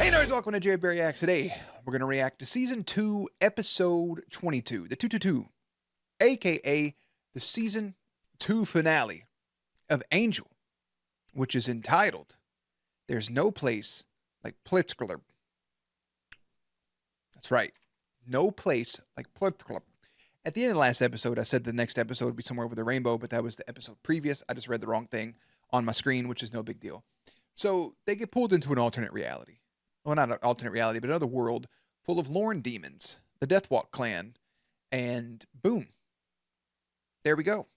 Hey nerds, welcome to GLRB Reacts. Today, we're going to react to Season 2, Episode 22, the 222, aka the Season 2 finale of Angel, which is entitled, There's No Place Like Pylea. That's right, no place like Pylea. At the end of the last episode, I said the next episode would be somewhere over the rainbow, but that was the episode previous. I just read the wrong thing on my screen, which is no big deal. So they get pulled into an alternate reality. Well, not an alternate reality, but another world full of Lorne demons, the Deathwalk clan, and boom. There we go.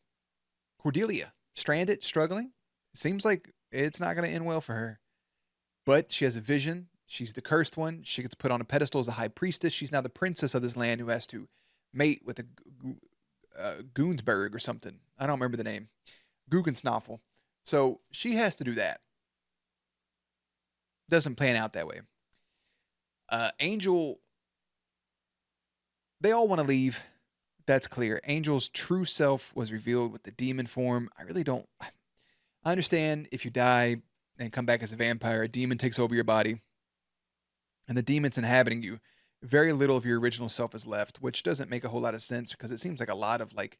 Cordelia, stranded, struggling. Seems like it's not going to end well for her. But she has a vision. She's the cursed one. She gets put on a pedestal as a high priestess. She's now the princess of this land who has to mate with a Goonsberg or something. I don't remember the name. Guggensnaffel. So she has to do that. Doesn't plan out that way. Angel, they all want to leave. That's clear. Angel's true self was revealed with the demon form. I really don't. I understand if you die and come back as a vampire, a demon takes over your body, and the demon's inhabiting you. Very little of your original self is left, which doesn't make a whole lot of sense because it seems like a lot of like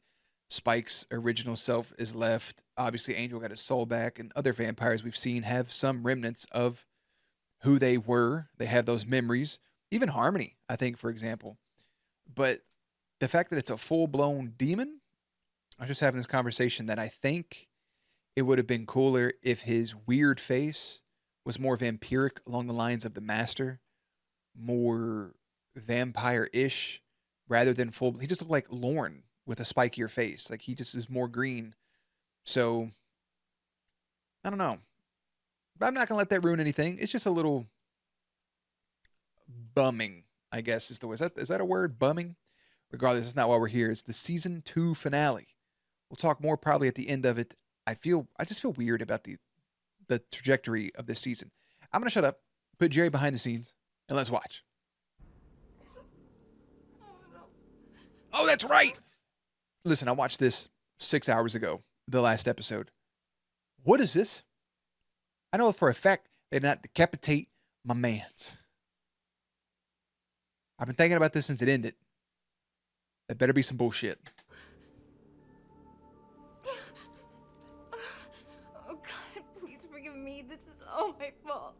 Spike's original self is left. Obviously, Angel got his soul back, and other vampires we've seen have some remnants of who they were. They have those memories. Even Harmony, I think, for example. But the fact that it's a full-blown demon, I was just having this conversation that I think it would have been cooler if his weird face was more vampiric along the lines of the Master, more vampire-ish, rather than full. He just looked like Lorne with a spikier face. Like, he just is more green. So, I don't know. But I'm not going to let that ruin anything. It's just a little bumming, I guess is the word. Is that a word? Bumming? Regardless, that's not why we're here. It's the Season 2 finale. We'll talk more probably at the end of it. I just feel weird about the trajectory of this season. I'm going to shut up, put Jerry behind the scenes, and let's watch. Oh, that's right! Listen, I watched this 6 hours ago, the last episode. What is this? I know for a fact they did not decapitate my mans. I've been thinking about this since it ended. That better be some bullshit. Oh God, please forgive me. This is all my fault.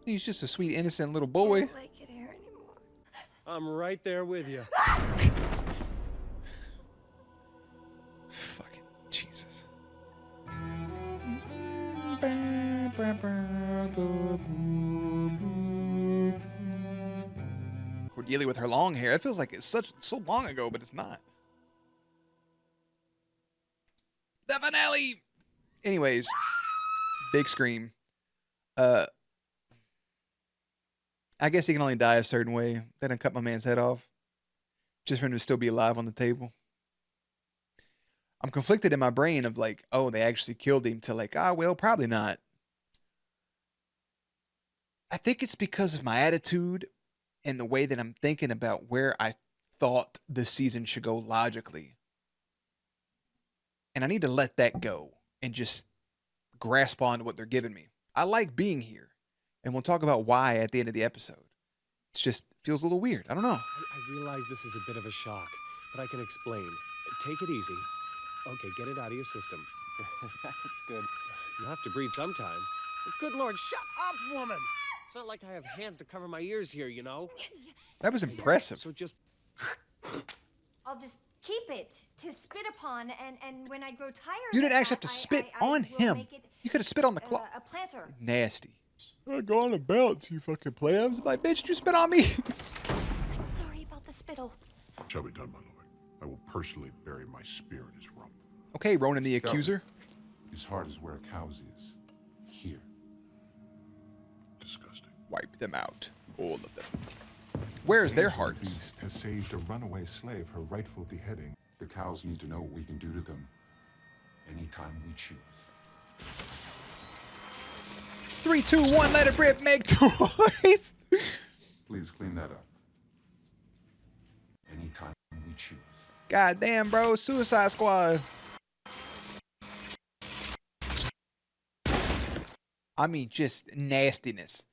He's just a sweet, innocent little I boy. don't like it here anymore. I'm right there with you. Fucking Jesus. Cordelia with her long hair. It feels like it's so long ago, but it's not. The finale. Anyways, big scream. I guess he can only die a certain way. They done cut my man's head off, just for him to still be alive on the table. I'm conflicted in my brain of like, oh, they actually killed him, to like, well, probably not. I think it's because of my attitude and the way that I'm thinking about where I thought the season should go logically. And I need to let that go and just grasp on to what they're giving me. I like being here, and we'll talk about why at the end of the episode. It's just feels a little weird. I don't know. I realize this is a bit of a shock, but I can explain. Take it easy. Okay, get it out of your system. That's good. You have to breathe sometime. But good Lord, shut up, woman! It's not like I have hands to cover my ears here, you know? That was impressive. So just... I'll just keep it to spit upon, and when I grow tired, You didn't actually have to spit on him. You could have spit on the clock. A planter. Nasty. Go on about, you fucking play. I was like, bitch, you spit on me. I'm sorry about the spittle. Shall be done, my lord. I will personally bury my spear in his rump. Okay, Ronan the accuser. His heart is where a cow's is. Here. Disgusting. Wipe them out. All of them. Where is their The hearts? beast has saved a runaway slave her rightful beheading. The cows need to know what we can do to them anytime we choose. 3, 2, 1, let it rip, make toys. Please clean that up. Anytime we choose. God damn, bro. Suicide Squad. I mean, just nastiness.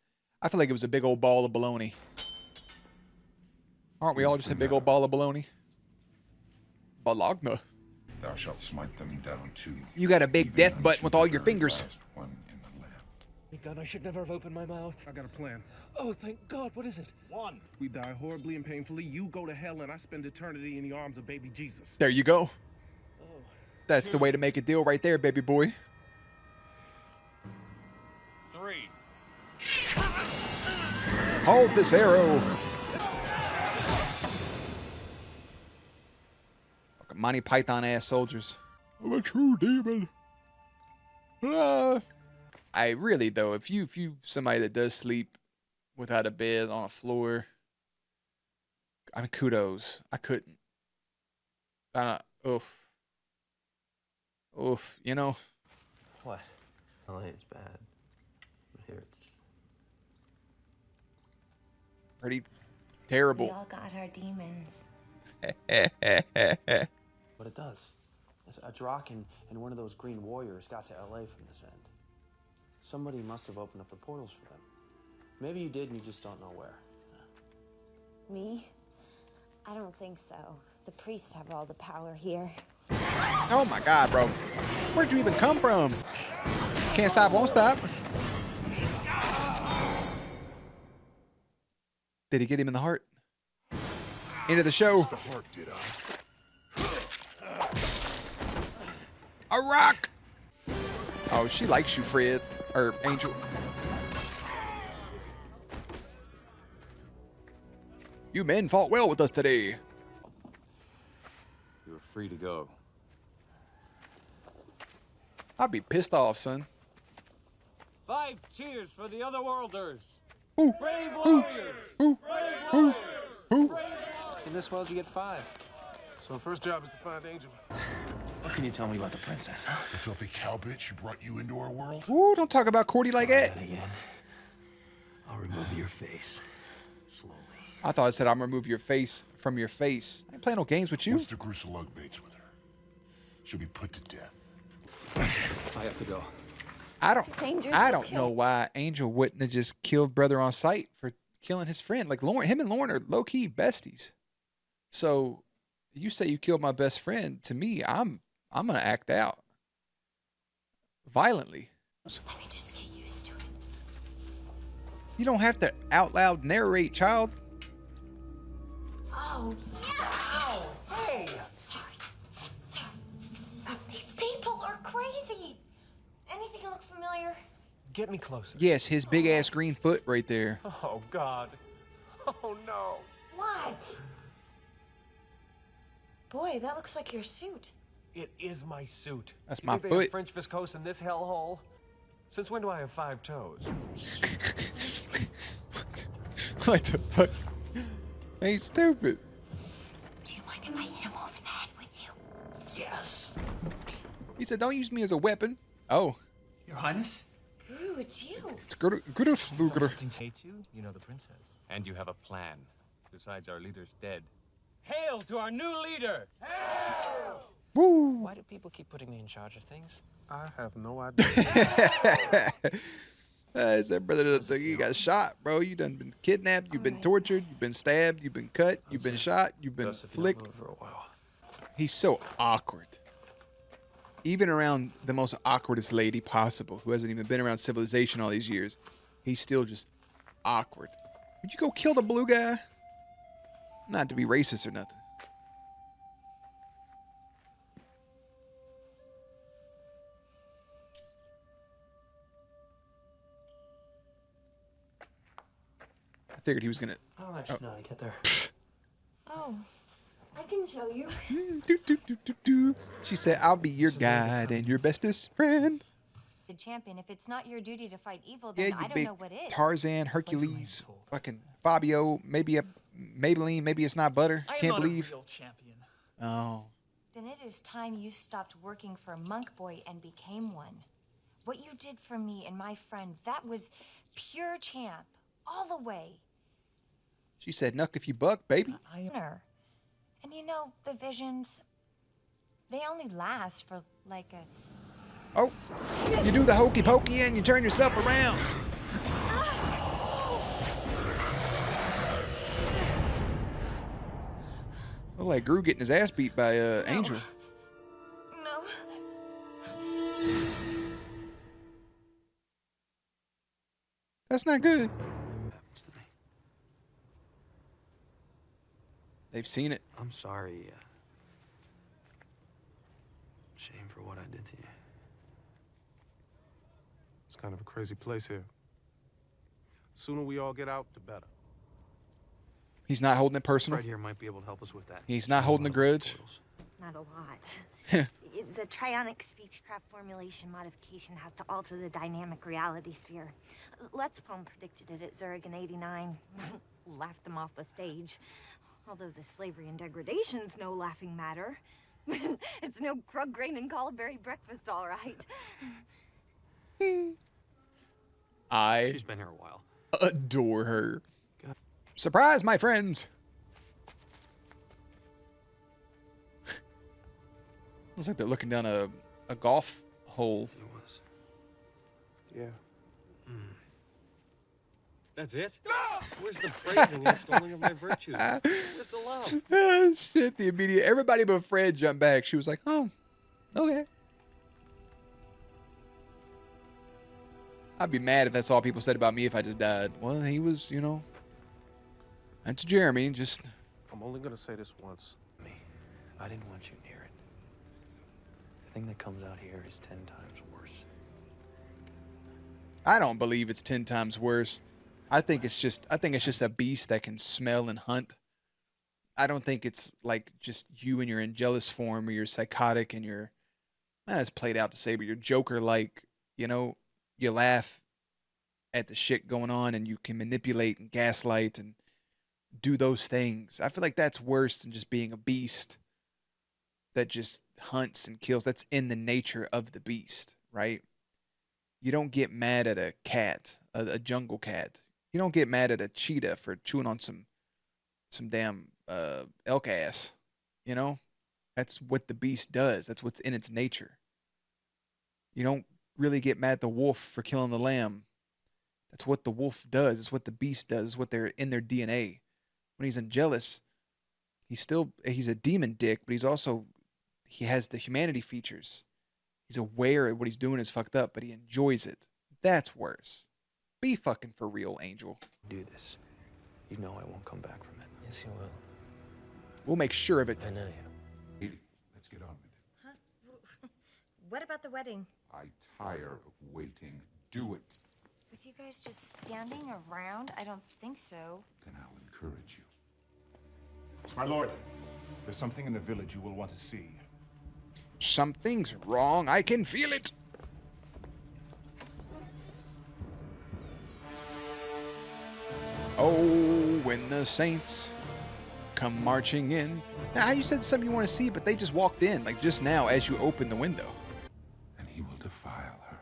I feel like it was a big old ball of baloney. Aren't we all just a big old ball of baloney? Bologna. Thou shalt smite them down too. You got a big death button with all your fingers. One in the land. Thank God, I should never have opened my mouth. I got a plan. Oh, thank God. What is it? One, we die horribly and painfully. You go to hell, and I spend eternity in the arms of baby Jesus. There you go. Oh. That's the way to make a deal right there, baby boy. 3. Hold this arrow. Fucking Monty Python ass soldiers. I'm a true demon. I really though, if you somebody that does sleep without a bed on a floor, I mean kudos. I couldn't. Oof, you know. What? LA is bad. But here it's... Pretty We terrible. all got our demons. But it does. A Drock and one of those green warriors got to LA from this end. Somebody must have opened up the portals for them. Maybe you did and you just don't know where. Me? I don't think so. The priests have all the power here. Oh my God, bro. Where'd you even come from? Can't stop, won't stop. Did he get him in the heart? End of the show. The heart did I. A rock. Oh, she likes you, Fred. Or Angel. You men fought well with us today. You're free to go. I'd be pissed off, son. 5 cheers for the otherworlders. Ooh. Brave warriors. Ooh. Brave Ooh. warriors. Ooh. In this world, you get 5. So our first job is to find Angel. What can you tell me about the princess, huh? The filthy cow bitch who brought you into our world? Ooh, don't talk about Cordy like that. And again, I'll remove your face. Slowly. I thought it said I'm gonna remove your face from your face. I ain't playing no games with you. Once the Gruesome lug baits with her, she'll be put to death. I have to go. I Dangerous, don't know why Angel wouldn't have just killed brother on sight for killing his friend. Like Lauren, him and Lauren are low key besties. So you say you killed my best friend. To me, I'm gonna act out violently. Let me just get used to it. You don't have to out loud narrate, child. Oh, yeah. Hey. Sorry. These people are crazy. Anything look familiar? Get me closer. Yes, his big ass green foot right there. Oh, God. Oh, no. What? Boy, that looks like your suit. It is my suit. That's You my think they have foot. French viscose in this hellhole? Since when do I have 5 toes? What the fuck? Ain't stupid. Do you mind if I hit him over the head with you? Yes. He said, "Don't use me as a weapon." Oh, Your Highness? Ooh, it's you. it's good. Hate you? You know the princess. And you have a plan. Besides, our leader's dead. Hail to our new leader! Woo. Why do people keep putting me in charge of things? I have no idea. I said, brother, you got shot, bro. You done been kidnapped. You've been tortured. You've been stabbed. You've been cut. You've been shot. You've been Best if you don't flicked. move for a while. He's so awkward. Even around the most awkwardest lady possible, who hasn't even been around civilization all these years, he's still just awkward. Would you go kill the blue guy? Not to be racist or nothing. I figured he was gonna. I don't actually know how to get there. Oh, I can show you. She said, "I'll be your guide and your bestest friend." The champion, if it's not your duty to fight evil, Yeah, then you I don't big know what is. Tarzan, Hercules, fucking Fabio, maybe a Maybelline, maybe it's not butter. Can't believe. champion. Oh, Then it is time you stopped working for Monk Boy and became one. What you did for me and my friend, that was pure champ, all the way. she said, "Nuck if you buck, baby." Honor. And you know, the visions, they only last for like a... Oh, you do the hokey pokey and you turn yourself around. Look like Gru getting his ass beat by Angel. No. That's not good. They've seen it. I'm sorry. Shame for what I did to you. It's kind of a crazy place here. Sooner we all get out, the better. He's not holding it personal. Right here might be able to help us with that. He's not holding a grudge. Not a lot. The trionic spacecraft formulation modification has to alter the dynamic reality sphere. Let's Palm predicted it at Zurich in '89. Laughed them off the stage. Although the slavery and degradation's no laughing matter. It's no Krug grain and coluberry breakfast, all right. She's been here a while. Adore her. Surprise, my friends. Looks like they're looking down a golf hole. It was. Yeah. That's it? Where's the praising and extolling of my virtues? Where's the love? Ah, shit, the immediate. Everybody but Fred jumped back. She was like, oh, okay. I'd be mad if that's all people said about me if I just died. Well, he was, you know. That's Jeremy. Just. I'm only gonna say this once. I didn't want you near it. The thing that comes out here is 10 times worse. I don't believe it's 10 times worse. I think it's just a beast that can smell and hunt. I don't think it's like just you in your Angelus form or you're psychotic and you're, it's played out to say, but you're Joker-like, you know, you laugh at the shit going on and you can manipulate and gaslight and do those things. I feel like that's worse than just being a beast that just hunts and kills. That's in the nature of the beast, right? You don't get mad at a cat, a jungle cat. You don't get mad at a cheetah for chewing on some damn elk ass. You know? That's what the beast does. That's what's in its nature. You don't really get mad at the wolf for killing the lamb. That's what the wolf does. It's what the beast does. It's what they're in their DNA. When he's Angelus, he's a demon dick, but he has the humanity features. He's aware of what he's doing is fucked up, but he enjoys it. That's worse. Be fucking for real, Angel. Do this. You know I won't come back from it. Yes, you will. We'll make sure of it. I know you. Lady, let's get on with it. Huh? What about the wedding? I tire of waiting. Do it. With you guys just standing around? I don't think so. Then I'll encourage you. My lord, there's something in the village you will want to see. Something's wrong. I can feel it. Oh, when the saints come marching in. Now, you said something you want to see, but they just walked in, like just now as you opened the window. And he will defile her.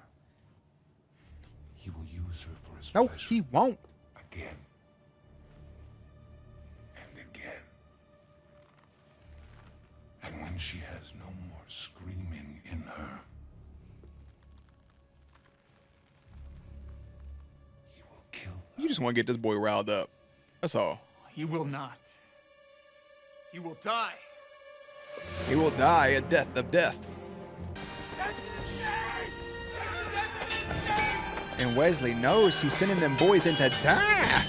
He will use her for his No, pleasure. he won't. Again. And again. And when she has no more screaming in her, he will kill her. You just want to get this boy riled up. That's all. He will not. He will die. He will die a death of death. And Wesley knows he's sending them boys in to die.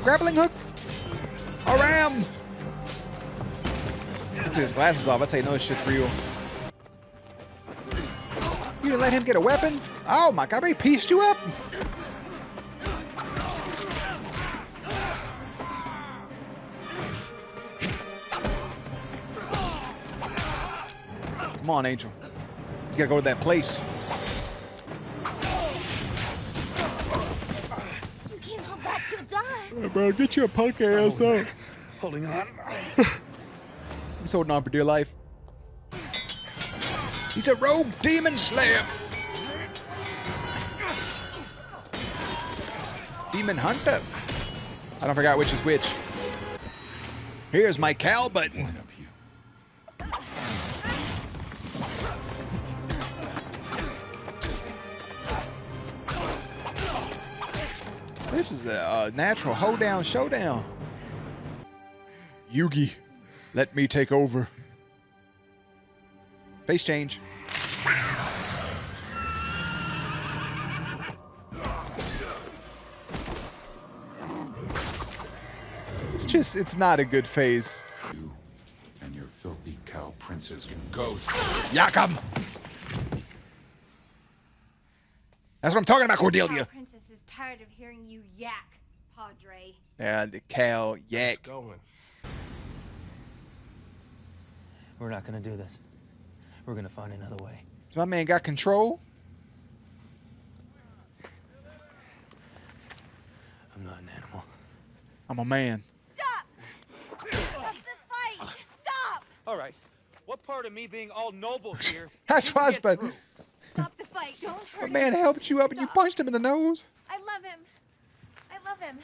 Grappling hook. A ram. He took his glasses off. That's how you know this shit's real. You didn't let him get a weapon? Oh my God, he pieced you up. Come on, Angel. You gotta go to that place. You can't hold back, you'll die. Hey, bro, get your punk ass up. Holding on. He's holding on for dear life. He's a rogue demon slayer. Demon hunter. I don't forget which is which. Here's my cow button. One of you. This is a natural hoedown showdown. Yugi. Let me take over. Face change. It's not a good face. You and your filthy cow princess can go. Yakam! That's what I'm talking about, Cordelia. The princess is tired of hearing you yak, Padre. Yeah, the cow yak. Going. We're not gonna do this. We're gonna find another way. So my man got control. I'm not an animal. I'm a man. Stop! Stop the fight! Stop! All right. What part of me being all noble here? That's why I was about. Stop the fight! Don't hurt My him! man helped you up and you punched him in the nose. I love him. I love him.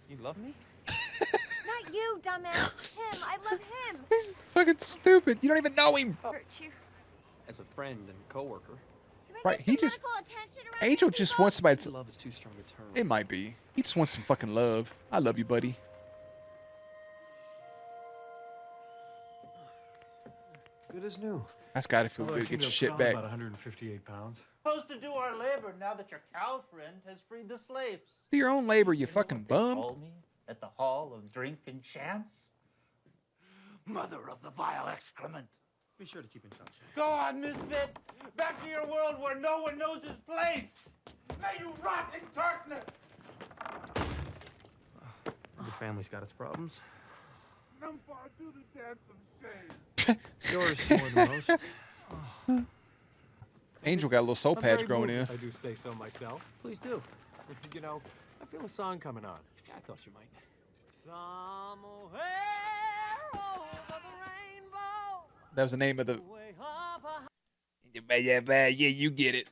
You love me? Not you, dumbass. Him. I love him. This is fucking stupid. You don't even know him. Hurt you. As a friend and coworker. Right, he just... Angel just wants somebody to... Love is too strong a term. It might be. He just wants some fucking love. I love you, buddy. Good as new. That's gotta feel good. Get your shit back. About 158 pounds. Supposed to do our labor now that your cow friend has freed the slaves. Do your own labor, you fucking bum. Call me at the hall of drink and chance. Mother of the vile excrement. Be sure to keep in touch. Go on, misfit. Back to your world where no one knows his place. May you rot in darkness. Your family's got its problems. Numpar, do the dance of shame. Yours more than most. Angel got a little soul I'm patch very growing moved, in. if I do say so myself. Please do. You know, I feel a song coming on. Yeah, I thought you might. Somewhere over the rainbow. That was the name of the... Yeah, you get it.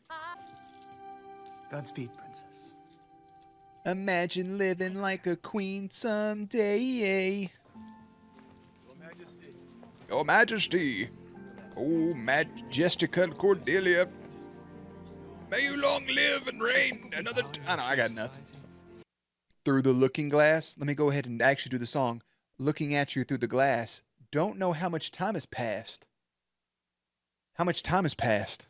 Godspeed, princess. Imagine living like a queen someday. Your Majesty. Oh, Majestica Cordelia. May you long live and reign another... I know, I got nothing. Through the looking glass. Let me go ahead and actually do the song. Looking at you through the glass. Don't know how much time has passed. How much time has passed?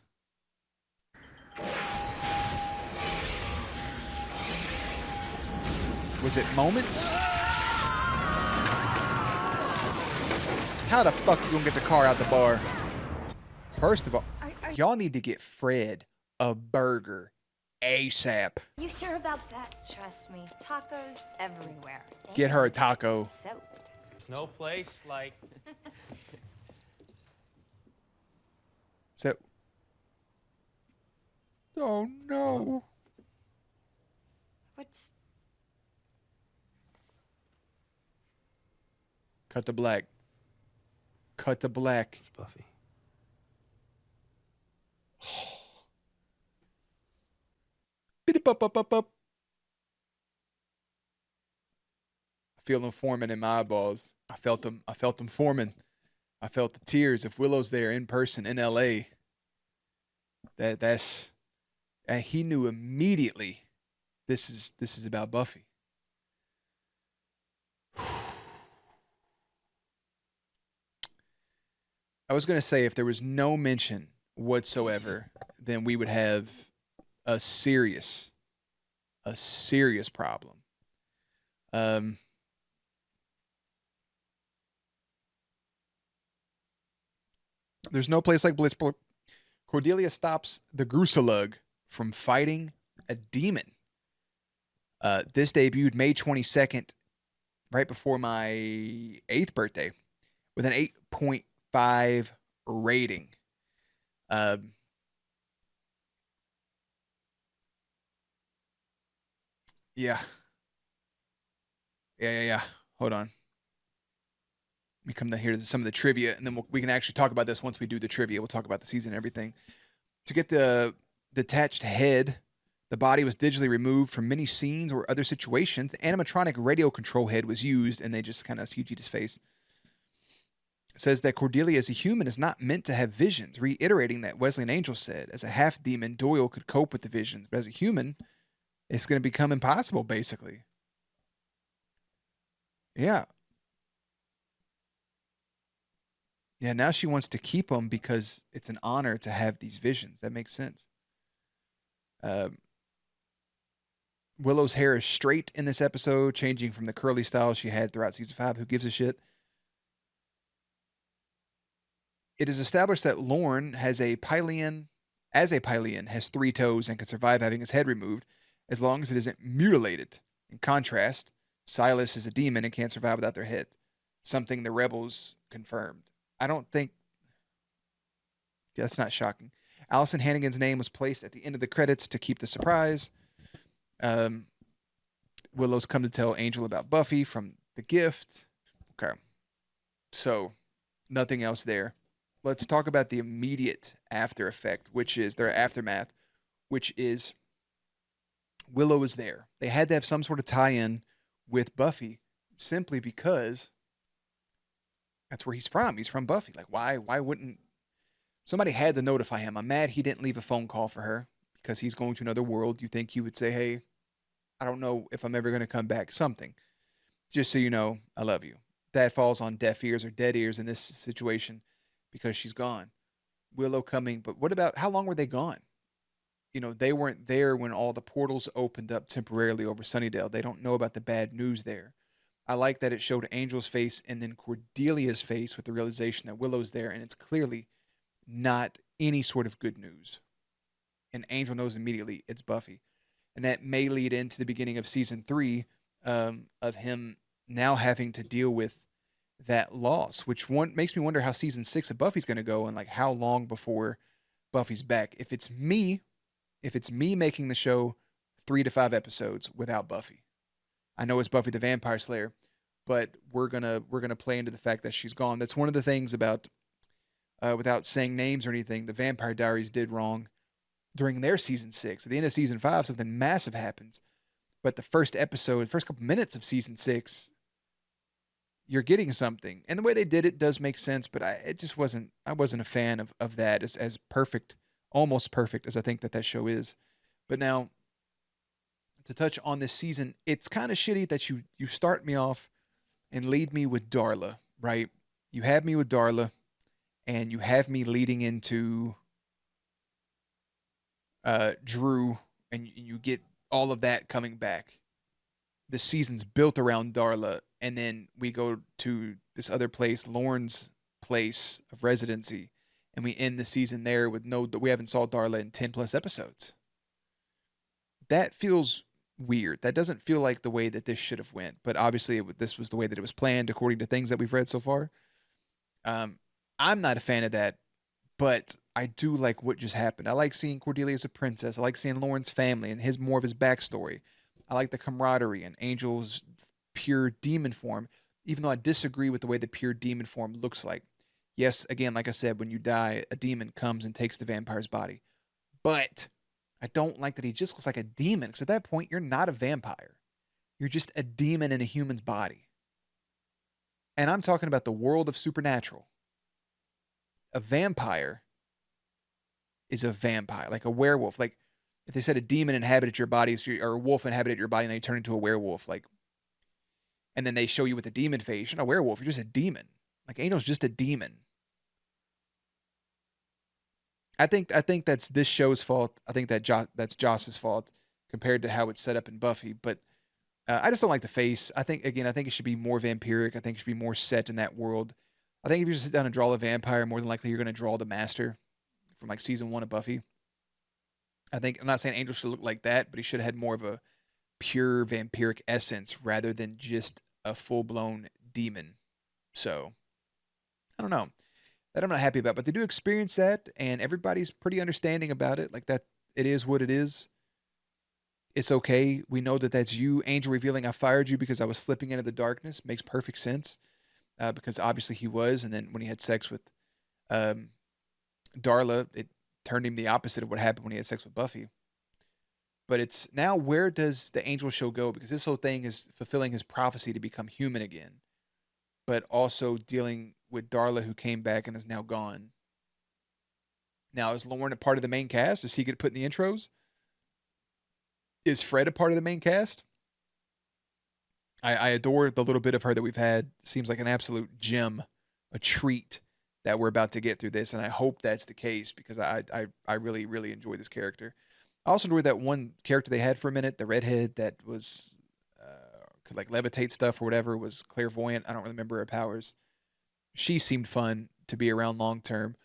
Was it moments? How the fuck you gonna get the car out the bar? First of all, y'all need to get Fred a burger ASAP. You sure about that? Trust me, tacos everywhere. Get her a taco. So. There's no place like... So. Oh no. What's... Cut to black. Cut to black. It's Buffy. Biddy-bup-bup-bup-bup. I feel them forming in my eyeballs. I felt them forming. I felt the tears. If Willow's there in person in LA, that's and he knew immediately this is about Buffy. I was going to say if there was no mention whatsoever, then we would have a serious problem. There's no place like Blitzport. Cordelia stops the Gruselug from fighting a demon. This debuted May 22nd, right before my 8th birthday, with an 8.5 rating. Yeah. Hold on. Let me come down here to some of the trivia, and then we can actually talk about this once we do the trivia. We'll talk about the season and everything. To get the detached head, the body was digitally removed from many scenes or other situations. The animatronic radio control head was used, and they just kind of CG'd his face. It says that Cordelia as a human is not meant to have visions, reiterating that Wesley and Angel said. As a half-demon, Doyle could cope with the visions, but as a human, it's going to become impossible, basically. Yeah. Yeah, now she wants to keep them because it's an honor to have these visions. That makes sense. Willow's hair is straight in this episode, changing from the curly style she had throughout season 5. Who gives a shit? It is established that Lorne has a Pylean, has 3 toes and can survive having his head removed as long as it isn't mutilated. In contrast, Silas is a demon and can't survive without their head, something the rebels confirmed. I don't think... Yeah, that's not shocking. Allison Hannigan's name was placed at the end of the credits to keep the surprise. Willow's come to tell Angel about Buffy from the gift. Okay. So, nothing else there. Let's talk about the immediate after effect, which is their aftermath, which is Willow is there. They had to have some sort of tie-in with Buffy simply because that's where he's from. He's from Buffy. Like, why wouldn't... Somebody had to notify him. I'm mad he didn't leave a phone call for her because he's going to another world. You think he would say, hey, I don't know if I'm ever going to come back. Something. Just so you know, I love you. That falls on deaf ears or dead ears in this situation because she's gone. Willow coming. But what about, how long were they gone? You know, they weren't there when all the portals opened up temporarily over Sunnydale. They don't know about the bad news there. I like that it showed Angel's face and then Cordelia's face with the realization that Willow's there, and it's clearly not any sort of good news. And Angel knows immediately it's Buffy. And that may lead into the beginning of season 3 of him now having to deal with that loss, which makes me wonder how season 6 of Buffy's going to go and like how long before Buffy's back. If it's me making the show 3 to 5 episodes without Buffy. I know it's Buffy the Vampire Slayer, but we're gonna play into the fact that she's gone. That's one of the things about, without saying names or anything, the Vampire Diaries did wrong during their season 6. At the end of season 5, something massive happens. But the first episode, the first couple minutes of season 6, you're getting something. And the way they did it does make sense, but I wasn't a fan of that as perfect, almost perfect as I think that show is. But now, to touch on this season, it's kind of shitty that you start me off and lead me with Darla, right? You have me with Darla, and you have me leading into Drew, and you get all of that coming back. The season's built around Darla, and then we go to this other place, Lorne's place of residency, and we end the season there with we haven't saw Darla in 10 plus episodes. That feels weird. That doesn't feel like the way that this should have went, but obviously this was the way that it was planned according to things that we've read so far. I'm not a fan of that, but I do like what just happened. I like seeing Cordelia as a princess. I like seeing Lorne's family and more of his backstory. I like the camaraderie and Angel's pure demon form, even though I disagree with the way the pure demon form looks like. Yes, again, like I said, when you die, a demon comes and takes the vampire's body. But I don't like that he just looks like a demon, because at that point, you're not a vampire. You're just a demon in a human's body. And I'm talking about the world of Supernatural. A vampire is a vampire, like a werewolf. Like if they said a demon inhabited your body, or a wolf inhabited your body, and then you turn into a werewolf, like, and then they show you with a demon face, you're not a werewolf, you're just a demon. Like Angel's just a demon. I think that's this show's fault. I think that's Joss's fault compared to how it's set up in Buffy. But I just don't like the face. I think it should be more vampiric. I think it should be more set in that world. I think if you just sit down and draw the vampire, more than likely you're going to draw the Master from like season 1 of Buffy. I'm not saying Angel should look like that, but he should have had more of a pure vampiric essence rather than just a full-blown demon. So, I don't know. That I'm not happy about, but they do experience that, and everybody's pretty understanding about it. Like that, it is what it is. It's okay. We know that that's you. Angel revealing I fired you because I was slipping into the darkness makes perfect sense, because obviously he was, and then when he had sex with Darla, it turned him the opposite of what happened when he had sex with Buffy. But it's now, where does the Angel show go? Because this whole thing is fulfilling his prophecy to become human again, but also dealing with Darla, who came back and is now gone. Now, is Lorne a part of the main cast? Does he get put in the intros? Is Fred a part of the main cast? I adore the little bit of her that we've had. Seems like an absolute gem, a treat that we're about to get through this, and I hope that's the case because I really, really enjoy this character. I also enjoyed that one character they had for a minute, the redhead that was could like levitate stuff or whatever, was clairvoyant. I don't really remember her powers. She seemed fun to be around long term.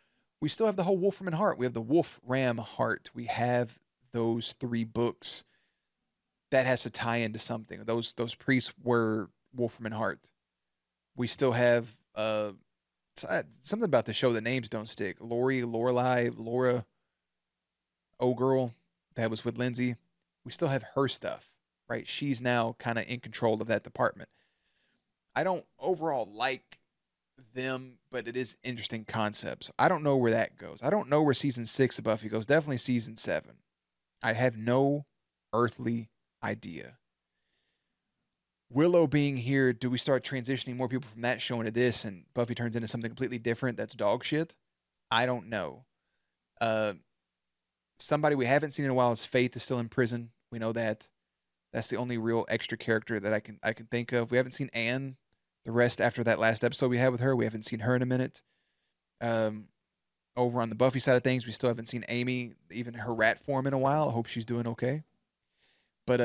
We still have the whole Wolfram Heart. We have the Wolf Ram Heart. We have those 3 books. That has to tie into something. Those priests were Wolfram Heart. We still have something about the show. The names don't stick. Lorelai, Laura, girl that was with Lindsay. We still have her stuff, right? She's now kind of in control of that department. I don't overall like them, but it is interesting concepts. I don't know where that goes. I don't know where season 6 of Buffy goes. Definitely season 7. I have no earthly idea. Willow being here, do we start transitioning more people from that show into this and Buffy turns into something completely different that's dog shit? I don't know. Somebody we haven't seen in a while is Faith is still in prison. We know that. That's the only real extra character that I can think of. We haven't seen Anne. The rest after that last episode we had with her, we haven't seen her in a minute. Over on the Buffy side of things, we still haven't seen Amy, even her rat form, in a while. I hope she's doing okay. But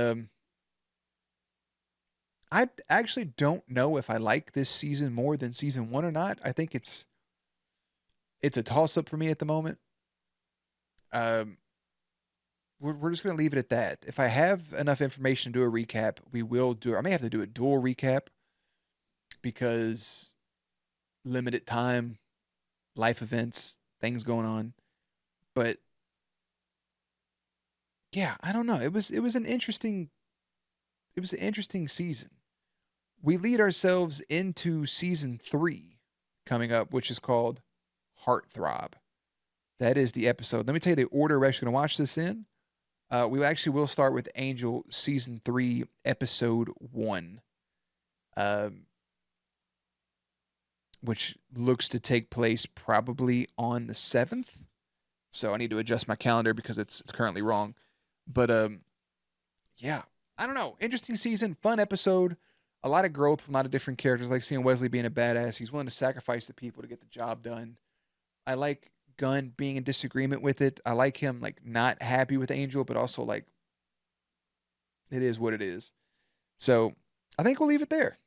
I actually don't know if I like this season more than season 1 or not. I think it's a toss-up for me at the moment. We're just going to leave it at that. If I have enough information to do a recap, we will do it. I may have to do a dual recap because limited time, life events, things going on. But yeah, I don't know. It was an interesting season. We lead ourselves into season 3 coming up, which is called Heartthrob. That is the episode. Let me tell you the order we're actually going to watch this in. We actually will start with Angel season 3, episode 1. Which looks to take place probably on the 7th. So I need to adjust my calendar because it's currently wrong. But yeah, I don't know. Interesting season, fun episode. A lot of growth from a lot of different characters. I like seeing Wesley being a badass. He's willing to sacrifice the people to get the job done. I like Gunn being in disagreement with it. I like him like not happy with Angel, but also like it is what it is. So I think we'll leave it there.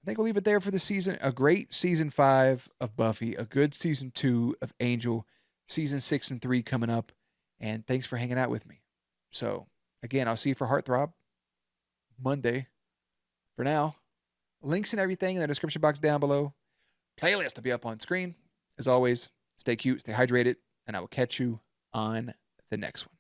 I think we'll leave it there for the season. A great season 5 of Buffy, a good season 2 of Angel, season 6 and 3 coming up. And thanks for hanging out with me. So again, I'll see you for Heartthrob Monday. For now, links and everything in the description box down below. Playlist will be up on screen. As always, stay cute, stay hydrated, and I will catch you on the next one.